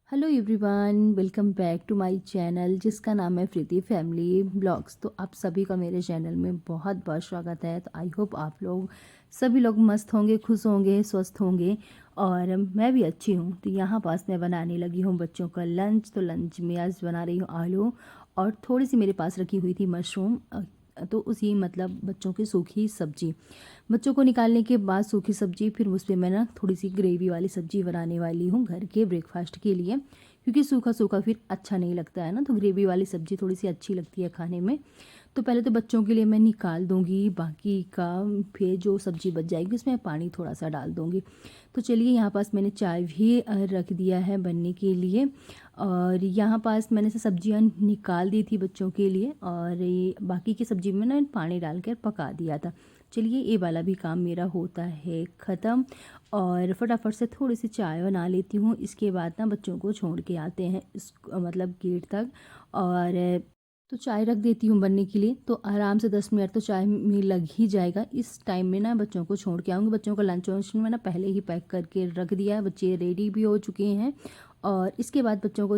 Hello everyone, welcome back to my channel जिसका नाम है प्रीति फैमिली ब्लॉग्स। तो आप सभी का मेरे चैनल में बहुत बहुत स्वागत है। तो आई होप आप लोग सभी लोग मस्त होंगे, खुश होंगे, स्वस्थ होंगे और मैं भी अच्छी हूँ। तो यहाँ पास मैं बनाने लगी हूँ बच्चों का लंच। तो लंच में आज बना रही हूँ आलू और थोड़ी सी मेरे पास रखी हुई थी मशरूम। तो उसी मतलब बच्चों की सूखी सब्जी, बच्चों को निकालने के बाद सूखी सब्जी, फिर उस पर मैं ना थोड़ी सी ग्रेवी वाली सब्जी बनाने वाली हूँ घर के ब्रेकफास्ट के लिए, क्योंकि सूखा सूखा फिर अच्छा नहीं लगता है ना। तो ग्रेवी वाली सब्जी थोड़ी सी अच्छी लगती है खाने में। तो पहले तो बच्चों के लिए मैं निकाल दूंगी, बाकी का फिर जो सब्जी बच जाएगी उसमें पानी थोड़ा सा डाल दूंगी। तो चलिए, यहाँ पास मैंने चाय भी रख दिया है बनने के लिए और यहाँ पास मैंने से सब्जियाँ निकाल दी थी बच्चों के लिए और ये बाकी की सब्जी में ना पानी डालकर पका दिया था। चलिए, ये वाला भी काम मेरा होता है ख़त्म और फटाफट से थोड़ी सी चाय बना लेती हूँ। इसके बाद ना बच्चों को छोड़ के आते हैं इस मतलब गेट तक और तो चाय रख देती हूँ बनने के लिए। तो आराम से 10 मिनट तो चाय में लग ही जाएगा। इस टाइम में ना बच्चों को छोड़ के आऊँगी। बच्चों का लंच वंच में ना पहले ही पैक करके रख दिया है, बच्चे रेडी भी हो चुके हैं। और इसके बाद बच्चों को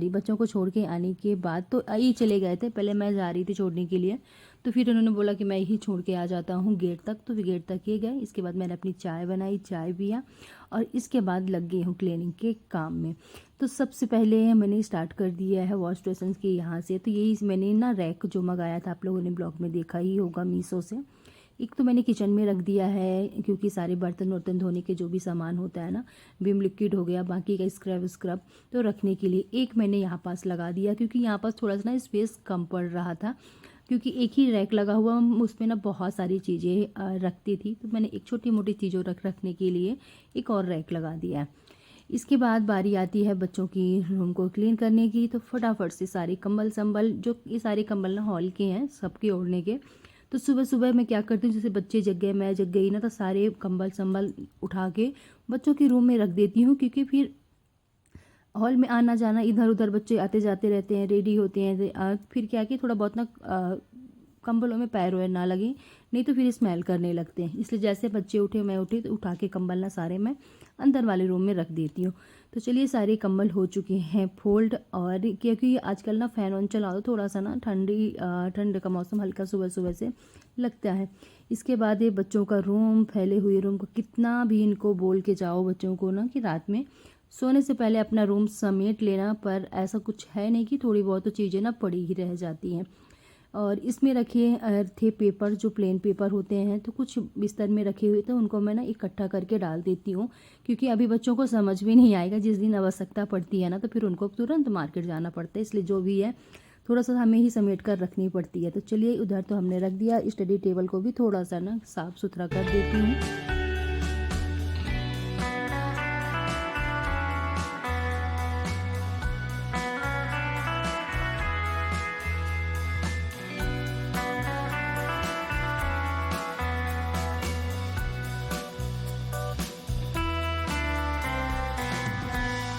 बच्चों को छोड़ के आने के बाद तो ये चले गए थे, पहले मैं जा रही थी छोड़ने के लिए। तो फिर उन्होंने बोला कि मैं ही छोड़ के आ जाता हूँ गेट तक। तो फिर गेट तक ये गए। इसके बाद मैंने अपनी चाय बनाई, चाय पिया और इसके बाद लग गई हूँ क्लीनिंग के काम में। तो सबसे पहले मैंने स्टार्ट कर दिया है वॉश बेसिन के यहाँ से। तो यही मैंने ना रैक जो मंगाया था, आप लोगों ने ब्लॉग में देखा ही होगा मीशो से। एक तो मैंने किचन में रख दिया है, क्योंकि सारे बर्तन वर्तन धोने के जो भी सामान होता है ना, विम लिक्विड हो गया, बाकी का स्क्रब स्क्रब तो रखने के लिए एक मैंने यहाँ पास लगा दिया, क्योंकि यहाँ पास थोड़ा सा ना स्पेस कम पड़ रहा था। क्योंकि एक ही रैक लगा हुआ, उसमें ना बहुत सारी चीज़ें रखती थी। तो मैंने एक छोटी मोटी चीज़ों रखने के लिए एक और रैक लगा दिया है। इसके बाद बारी आती है बच्चों की रूम को क्लीन करने की। तो फटाफट से सारे कंबल संबल, जो ये सारे कंबल ना हॉल के हैं सबके ओढ़ने के। तो सुबह सुबह मैं क्या करती हूँ, जैसे बच्चे जग गए, मैं जग गई ना, तो सारे कंबल संबल उठा के बच्चों के रूम में रख देती हूँ। क्योंकि फिर हॉल में आना जाना, इधर उधर बच्चे आते जाते रहते हैं, रेडी होते हैं। फिर क्या कि थोड़ा बहुत ना कंबलों में पैर वैर ना लगे, नहीं तो फिर स्मेल करने लगते हैं। इसलिए जैसे बच्चे उठे मैं उठी तो उठा के कंबल ना सारे मैं अंदर वाले रूम में रख देती हूँ। तो चलिए, सारे कंबल हो चुके हैं फोल्ड। और क्योंकि आजकल ना फ़ैन वैन चला दो, थोड़ा सा ना ठंड का मौसम हल्का सुबह सुबह से लगता है। इसके बाद ये बच्चों का रूम, फैले हुए रूम को कितना भी इनको बोल के जाओ बच्चों को ना कि रात में सोने से पहले अपना रूम समेट लेना, पर ऐसा कुछ है नहीं कि थोड़ी बहुत तो चीज़ें ना पड़ी ही रह जाती हैं। और इसमें रखे थे पेपर, जो प्लेन पेपर होते हैं, तो कुछ बिस्तर में रखे हुए थे, उनको मैं ना इकट्ठा करके डाल देती हूँ। क्योंकि अभी बच्चों को समझ भी नहीं आएगा, जिस दिन आवश्यकता पड़ती है ना, तो फिर उनको तुरंत मार्केट जाना पड़ता है। इसलिए जो भी है थोड़ा सा हमें ही समेट कर रखनी पड़ती है। तो चलिए, उधर तो हमने रख दिया। स्टडी टेबल को भी थोड़ा सा ना साफ़ सुथरा कर देती हूँ।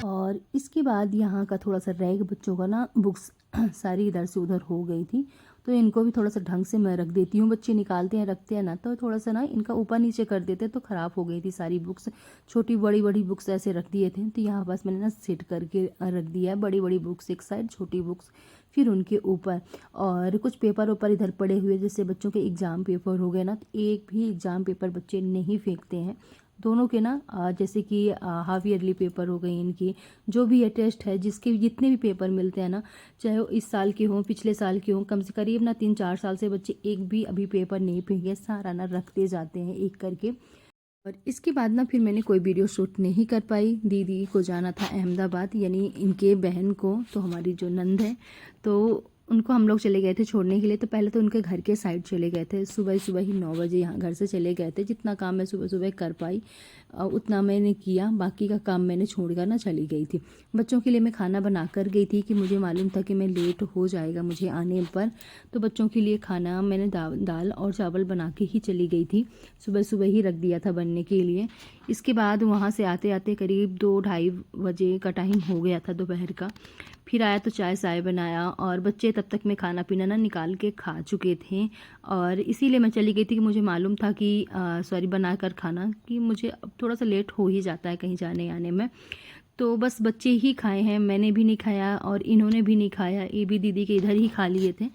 और इसके बाद यहाँ का थोड़ा सा रैग, बच्चों का ना बुक्स सारी इधर से उधर हो गई थी, तो इनको भी थोड़ा सा ढंग से मैं रख देती हूँ। बच्चे निकालते हैं, रखते हैं ना, तो थोड़ा सा ना इनका ऊपर नीचे कर देते हैं, तो ख़राब हो गई थी सारी बुक्स। छोटी बड़ी बड़ी बुक्स ऐसे रख दिए थे। तो यहाँ पास मैंने ना सेट करके रख दिया है, बड़ी बड़ी बुक्स एक साइड, छोटी बुक्स फिर उनके ऊपर। और कुछ पेपर ऊपर इधर पड़े हुए, जैसे बच्चों के एग्ज़ाम पेपर हो गए ना, तो एक भी एग्ज़ाम पेपर बच्चे नहीं फेंकते हैं। दोनों के ना जैसे कि हाफ ईयरली पेपर हो गई इनकी, जो भी है टेस्ट है, जिसके जितने भी पेपर मिलते हैं ना, चाहे वो इस साल के हों, पिछले साल के हों, कम से करीब ना 3-4 साल से बच्चे एक भी अभी पेपर नहीं फेंके, सारा ना रखते जाते हैं एक करके। और इसके बाद ना फिर मैंने कोई वीडियो शूट नहीं कर पाई। दीदी को जाना था अहमदाबाद, यानी इनके बहन को, तो हमारी जो नंद है, तो उनको हम लोग चले गए थे छोड़ने के लिए। तो पहले तो उनके घर के साइड चले गए थे, सुबह सुबह ही 9 बजे यहाँ घर से चले गए थे। जितना काम मैं सुबह सुबह कर पाई उतना मैंने किया, बाकी का काम मैंने छोड़कर ना चली गई थी। बच्चों के लिए मैं खाना बना कर गई थी कि मुझे मालूम था कि मैं लेट हो जाएगा मुझे आने पर। तो बच्चों के लिए खाना मैंने दाल और चावल बना के ही चली गई थी, सुबह सुबह ही रख दिया था बनने के लिए। इसके बाद वहाँ से आते आते करीब 2-2:30 बजे का टाइम हो गया था दोपहर का। फिर आया तो चाय साय बनाया और बच्चे तब तक में खाना पीना ना निकाल के खा चुके थे। और इसीलिए मैं चली गई थी कि मुझे मालूम था कि बना कर खाना कि मुझे अब थोड़ा सा लेट हो ही जाता है कहीं जाने आने में। तो बस बच्चे ही खाए हैं, मैंने भी नहीं खाया और इन्होंने भी नहीं खाया, ये भी दीदी के इधर ही खा लिए थे।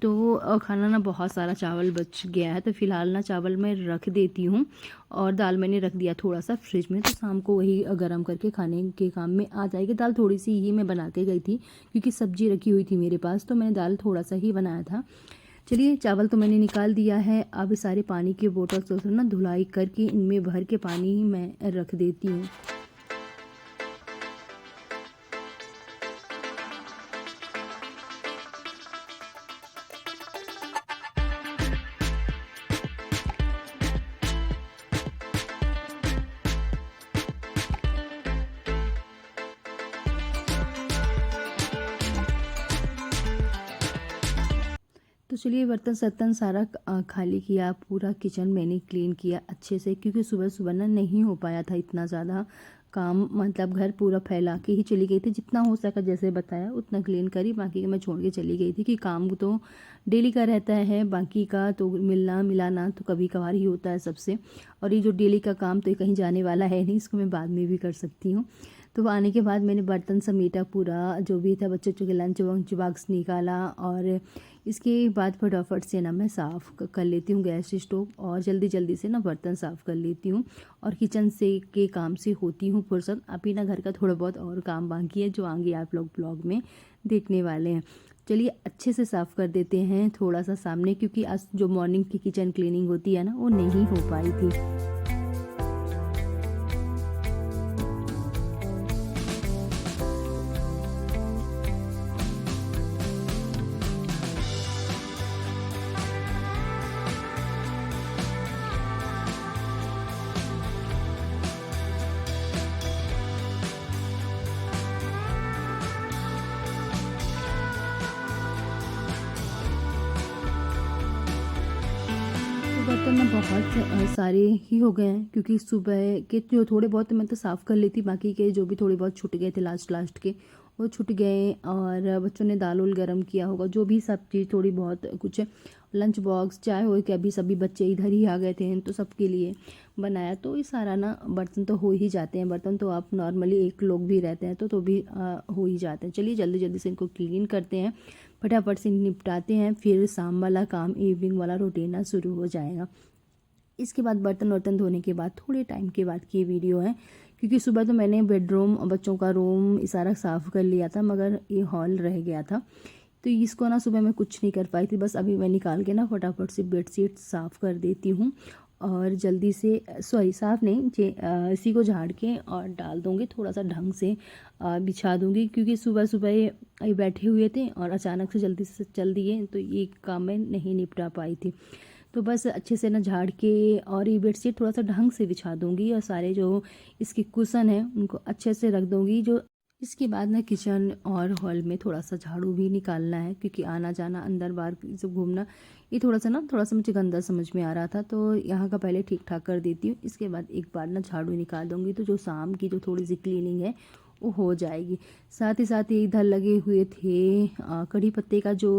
तो खाना ना बहुत सारा चावल बच गया है, तो फ़िलहाल ना चावल मैं रख देती हूँ और दाल मैंने रख दिया थोड़ा सा फ्रिज में, तो शाम को वही गरम करके खाने के काम में आ जाएगी। दाल थोड़ी सी ही मैं बना के गई थी क्योंकि सब्ज़ी रखी हुई थी मेरे पास, तो मैंने दाल थोड़ा सा ही बनाया था। चलिए चावल तो मैंने निकाल दिया है, अब सारे पानी के बोतल से ना धुलाई करके इनमें भर के पानी ही मैं रख देती हूँ। तो चलिए बर्तन सर्तन सारा खाली किया, पूरा किचन मैंने क्लीन किया अच्छे से, क्योंकि सुबह सुबह ना नहीं हो पाया था इतना ज़्यादा काम, मतलब घर पूरा फैला के ही चली गई थी, जितना हो सका जैसे बताया उतना क्लीन करी, बाकी का मैं छोड़ के चली गई थी कि काम तो डेली का रहता है, बाकी का तो मिलना मिलाना तो कभी कभार ही होता है सबसे। और ये जो डेली का काम तो ये कहीं जाने वाला है नहीं, इसको मैं बाद में भी कर सकती हूँ। तो आने के बाद मैंने बर्तन समेटा, पूरा जो भी था बच्चों के लंच वंच बॉक्स निकाला, और इसके बाद फटाफट से ना मैं साफ़ कर लेती हूँ गैस स्टोव, और जल्दी जल्दी से ना बर्तन साफ़ कर लेती हूँ और किचन से के काम से होती हूँ फुर्सत। अभी ना घर का थोड़ा बहुत और काम बाकी है जो आगे आप लोग ब्लॉग में देखने वाले हैं। चलिए अच्छे से साफ़ कर देते हैं थोड़ा सा सामने, क्योंकि आज जो मॉर्निंग की किचन क्लीनिंग होती है ना वो नहीं हो पाई थी। बर्तन ना बहुत सारे ही हो गए हैं, क्योंकि सुबह के जो थोड़े बहुत मैं तो साफ़ कर लेती, बाकी के जो भी थोड़े बहुत छूट गए थे लास्ट लास्ट के वो छूट गए, और बच्चों ने दाल उल गरम किया होगा, जो भी सब चीज़ थोड़ी बहुत कुछ लंच बॉक्स चाय हो के, अभी सभी बच्चे इधर ही आ गए थे तो सबके लिए बनाया, तो ये सारा ना बर्तन तो हो ही जाते हैं। बर्तन तो आप नॉर्मली एक लोग भी रहते हैं तो भी हो ही जाते हैं। चलिए जल्दी जल्दी से इनको क्लीन करते हैं, फटाफट से निपटाते हैं, फिर शाम वाला काम इवनिंग वाला रूटीन शुरू हो जाएगा। इसके बाद बर्तन वर्तन धोने के बाद थोड़े टाइम के बाद की वीडियो है, क्योंकि सुबह तो मैंने बेडरूम और बच्चों का रूम सारा साफ़ कर लिया था, मगर ये हॉल रह गया था, तो इसको ना सुबह मैं कुछ नहीं कर पाई थी। बस अभी मैं निकाल के ना फटाफट से बेडशीट साफ़ कर देती हूँ, और जल्दी से सॉरी साफ़ नहीं इसी को झाड़ के और डाल दूँगी, थोड़ा सा ढंग से बिछा दूँगी, क्योंकि सुबह सुबह ये बैठे हुए थे और अचानक से जल्दी से चल दिए, तो ये काम मैं नहीं निपटा पाई थी। तो बस अच्छे से ना झाड़ के और ये बेडशीट थोड़ा सा ढंग से बिछा दूँगी, और सारे जो इसके कुशन हैं उनको अच्छे से रख दूँगी। जो इसके बाद ना किचन और हॉल में थोड़ा सा झाड़ू भी निकालना है, क्योंकि आना जाना अंदर बाहर सब घूमना ये थोड़ा सा मुझे गंदा समझ में आ रहा था, तो यहाँ का पहले ठीक ठाक कर देती हूँ। इसके बाद एक बार ना झाड़ू निकाल दूँगी, तो जो शाम की जो थोड़ी सी क्लीनिंग है वो हो जाएगी। साथ ही इधर लगे हुए थे कड़ी पत्ते का जो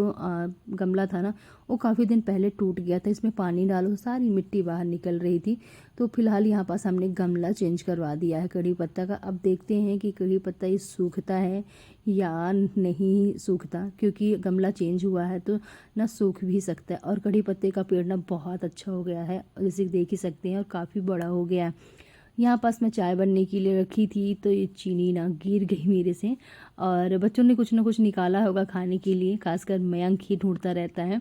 गमला था ना, वो काफ़ी दिन पहले टूट गया था, इसमें पानी डालो सारी मिट्टी बाहर निकल रही थी, तो फिलहाल यहाँ पास हमने गमला चेंज करवा दिया है कड़ी पत्ता का। अब देखते हैं कि कड़ी पत्ता ये सूखता है या नहीं सूखता, क्योंकि गमला चेंज हुआ है तो ना सूख भी सकता है। और कड़ी पत्ते का पेड़ ना बहुत अच्छा हो गया है, जैसे देख ही सकते हैं, और काफ़ी बड़ा हो गया है। यहाँ पास मैं चाय बनने के लिए रखी थी, तो ये चीनी ना गिर गई मेरे से, और बच्चों ने कुछ ना कुछ निकाला होगा खाने के लिए, खासकर मयंक ही ढूंढता रहता है,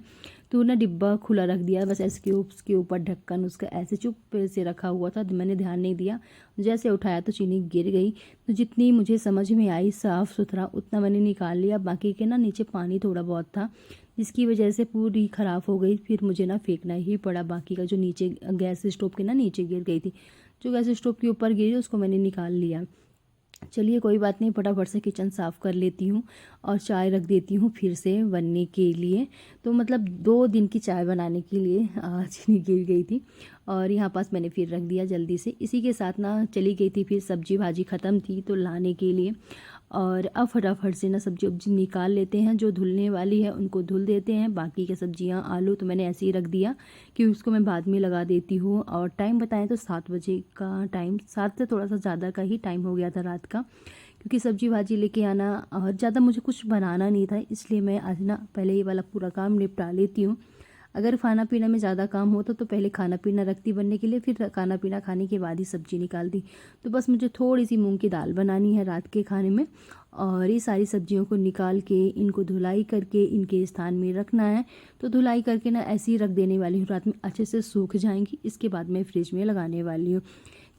तो ना डिब्बा खुला रख दिया, बस ऐसे उसके ऊपर ढक्कन उसका ऐसे चुप से रखा हुआ था, तो मैंने ध्यान नहीं दिया, जैसे उठाया तो चीनी गिर गई। तो जितनी मुझे समझ में आई साफ़ सुथरा उतना मैंने निकाल लिया, बाकी के ना नीचे पानी थोड़ा बहुत था, जिसकी वजह से पूरी ख़राब हो गई, फिर मुझे ना फेंकना ही पड़ा। बाकी का जो नीचे गैस स्टोव के ना नीचे गिर गई थी, जो गैस स्टोव के ऊपर गिरी उसको मैंने निकाल लिया। चलिए कोई बात नहीं, फटाफट से किचन साफ़ कर लेती हूँ और चाय रख देती हूँ फिर से बनने के लिए। तो मतलब 2 दिन की चाय बनाने के लिए चीनी गिर गई थी, और यहाँ पास मैंने फिर रख दिया जल्दी से। इसी के साथ ना चली गई थी, फिर सब्जी भाजी ख़त्म थी तो लाने के लिए, और अब फटाफट से ना सब्जी उब्जी निकाल लेते हैं, जो धुलने वाली है उनको धुल देते हैं। बाकी के सब्जियां आलू तो मैंने ऐसे ही रख दिया कि उसको मैं बाद में लगा देती हूँ। और टाइम बताएं तो 7 बजे का टाइम, 7 से थोड़ा सा ज़्यादा का ही टाइम हो गया था रात का, क्योंकि सब्जी भाजी लेके आना ज़्यादा मुझे कुछ बनाना नहीं था, इसलिए मैं आज ना पहले ये वाला पूरा काम निपटा लेती हूँ। अगर खाना पीना में ज़्यादा काम होता तो पहले खाना पीना रखती बनने के लिए, फिर खाना पीना खाने के बाद ही सब्ज़ी निकालती। तो बस मुझे थोड़ी सी मूंग की दाल बनानी है रात के खाने में, और ये सारी सब्जियों को निकाल के इनको धुलाई करके इनके स्थान में रखना है। तो धुलाई करके ना ऐसे ही रख देने वाली हूँ, रात में अच्छे से सूख जाएंगी। इसके बाद मैं फ्रिज में लगाने वाली हूँ।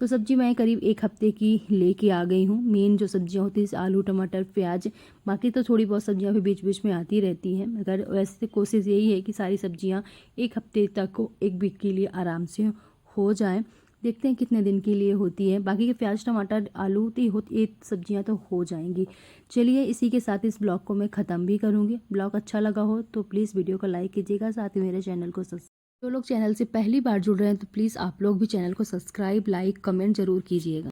तो सब्जी मैं करीब 1 हफ्ते की लेके आ गई हूँ। मेन जो सब्जियाँ होती हैं आलू टमाटर प्याज, बाकी तो थोड़ी बहुत सब्जियाँ भी बीच बीच में आती रहती हैं, मगर वैसे कोशिश यही है कि सारी सब्जियाँ 1 हफ्ते तक 1 वीक के लिए आराम से हो जाएं। देखते हैं कितने दिन के लिए होती है। बाकी के प्याज टमाटर आलू तो ये सब्जियाँ तो हो जाएंगी। चलिए इसी के साथ इस ब्लॉग को मैं ख़त्म भी करूँगी। ब्लॉग अच्छा लगा हो तो प्लीज़ वीडियो को लाइक कीजिएगा, साथ ही मेरे चैनल को जो लोग चैनल से पहली बार जुड़ रहे हैं तो प्लीज़ आप लोग भी चैनल को सब्सक्राइब लाइक कमेंट ज़रूर कीजिएगा।